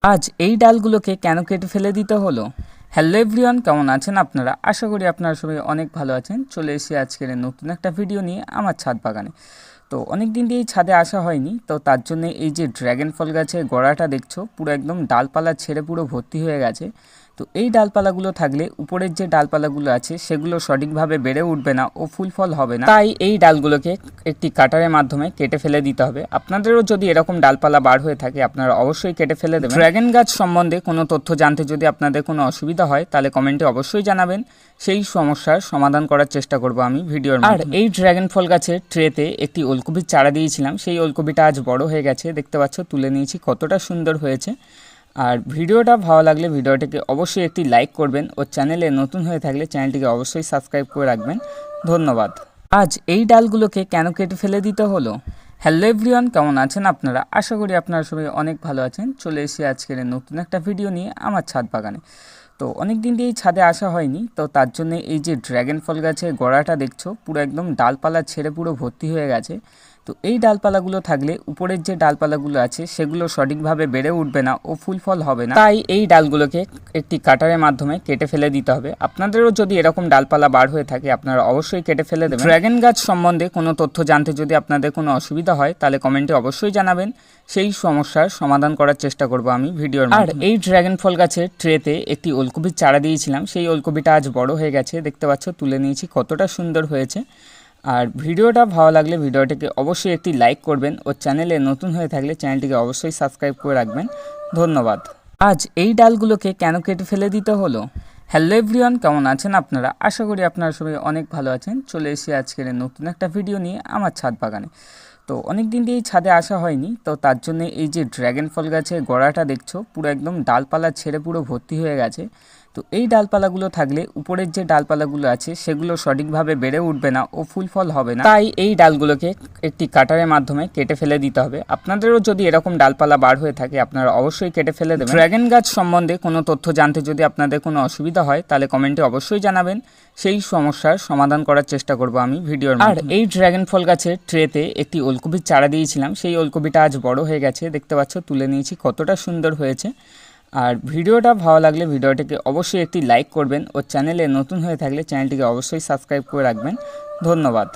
আজ এই ডালগুলোকে কেন কেটে ফেলে দিতে হলো? হ্যালো এভরিওয়ান, কেমন আছেন আপনারা? আশা করি আপনারা সবাই অনেক ভালো আছেন। চলে এসেছি আজকের নতুন একটা ভিডিও নিয়ে আমার ছাদ বাগানে। তো অনেক দিন দিয়ে ছাদে আসা হয়নি, তো তার জন্য এই যে ড্র্যাগন ফল গাছের গোড়াটা দেখছো পুরো একদম ডালপালা ছেড়ে পুরো ভর্তি হয়ে গেছে। তো এই ডালপালাগুলো থাকলে উপরের যে ডালপালাগুলো আছে সেগুলো সঠিকভাবে বেড়ে উঠবে না ও ফুল ফল হবে না। তাই এই ডালগুলোকে একটি কাটারের মাধ্যমে কেটে ফেলে দিতে হবে। আপনাদেরও যদি এরকম ডালপালা বার হয়ে থাকে আপনারা অবশ্যই কেটে ফেলে দেবেন। ড্র্যাগন গাছ সম্বন্ধে কোনো তথ্য জানতে যদি আপনাদের কোনো অসুবিধা হয় তাহলে কমেন্টে অবশ্যই জানাবেন। সেই সমস্যার সমাধান করার চেষ্টা করব আমি ভিডিওর মাধ্যমে। আর এই ড্র্যাগন ফল গাছের ট্রেতে একটি ওলকপির চারা দিয়েছিলাম, সেই ওলকপিটা আজ বড় হয়ে গেছে, দেখতে পাচ্ছ তুলে নিয়েছি, কতটা সুন্দর হয়েছে। আর ভিডিওটা ভালো লাগলে ভিডিওটিকে অবশ্যই একটি লাইক করবেন ও চ্যানেলে নতুন হয়ে থাকলে চ্যানেলটিকে অবশ্যই সাবস্ক্রাইব করে রাখবেন। ধন্যবাদ। আজ এই ডালগুলোকে কেন কেটে ফেলে দিতে হলো? হ্যালো এভরিওয়ান, কেমন আছেন আপনারা? আশা করি আপনারা সবাই অনেক ভালো আছেন। চলে এসেছি আজকের নতুন একটা ভিডিও নিয়ে আমার ছাদ বাগানে। তো অনেক দিন দিয়ে ছাদে আসা হয়নি, তো তার জন্য এই যে ড্র্যাগন ফল গাছের গোড়াটা দেখছো পুরো একদম ডালপালা ছেড়ে পুরো ভর্তি হয়ে গেছে। তো এই ডালপালাগুলো থাকলে উপরের যে ডালপালাগুলো আছে সেগুলো সঠিকভাবে বেড়ে উঠবে না ও ফুল ফল হবে না। তাই এই ডালগুলোকে একটি কাটারের মাধ্যমে কেটে ফেলে দিতে হবে। আপনাদেরও যদি এরকম ডালপালা বার হয়ে থাকে আপনারা অবশ্যই কেটে ফেলে দেবেন। ড্র্যাগন গাছ সম্বন্ধে কোনো তথ্য জানতে যদি আপনাদের কোনো অসুবিধা হয় তাহলে কমেন্টে অবশ্যই জানাবেন। সেই সমস্যার সমাধান করার চেষ্টা করব আমি ভিডিওর মাধ্যমে। আর এই ড্র্যাগন ফল গাছের ট্রেতে একটি ওলকপির চারা দিয়েছিলাম, সেই ওলকপিটা আজ বড় হয়ে গেছে, দেখতে পাচ্ছ তুলে নিয়েছি, কতটা সুন্দর হয়েছে। আর ভিডিওটা ভালো লাগলে ভিডিওটিকে অবশ্যই একটি লাইক করবেন ও চ্যানেলে নতুন হয়ে থাকলে চ্যানেলটিকে অবশ্যই সাবস্ক্রাইব করে রাখবেন। ধন্যবাদ। আজ এই ডালগুলোকে কেন কেটে ফেলে দিতে হলো? হ্যালো এভরিওয়ান, কেমন আছেন আপনারা? আশা করি আপনারা সবাই অনেক ভালো আছেন। চলে এসেছি আজকের নতুন একটা ভিডিও নিয়ে আমার ছাদ বাগানে। তো অনেক দিন দিয়ে ছাদে আসা হয়নি, তো তার জন্য এই যে ড্র্যাগন ফল গাছের গোড়াটা দেখছো পুরো একদম ডালপালা ছেড়ে পুরো ভর্তি হয়ে গেছে। তো এই ডালপালাগুলো থাকলে উপরের যে ডালপালাগুলো আছে সেগুলো সঠিকভাবে বেড়ে উঠবে না ও ফুল ফল হবে না। তাই এই ডালগুলোকে একটি কাটারের মাধ্যমে কেটে ফেলে দিতে হবে। আপনাদেরও যদি এরকম ডালপালা বার হয়ে থাকে আপনারা অবশ্যই কেটে ফেলে দেবেন। ড্র্যাগন গাছ সম্বন্ধে কোনো তথ্য জানতে যদি আপনাদের কোনো অসুবিধা হয় তাহলে কমেন্টে অবশ্যই জানাবেন। সেই সমস্যার সমাধান করার চেষ্টা করব আমি ভিডিওর মাধ্যমে। আর এই ড্র্যাগন ফল গাছের ট্রেতে একটি ওলকপির চারা দিয়েছিলাম, সেই ওলকপিটা আজ বড় হয়ে গেছে, দেখতে পাচ্ছ তুলে নিয়েছি, কতটা সুন্দর হয়েছে। আর ভিডিওটা ভালো লাগলে ভিডিওটিকে অবশ্যই একটি লাইক করবেন ও চ্যানেলে নতুন হয়ে থাকলে চ্যানেলটিকে অবশ্যই সাবস্ক্রাইব করে রাখবেন। ধন্যবাদ।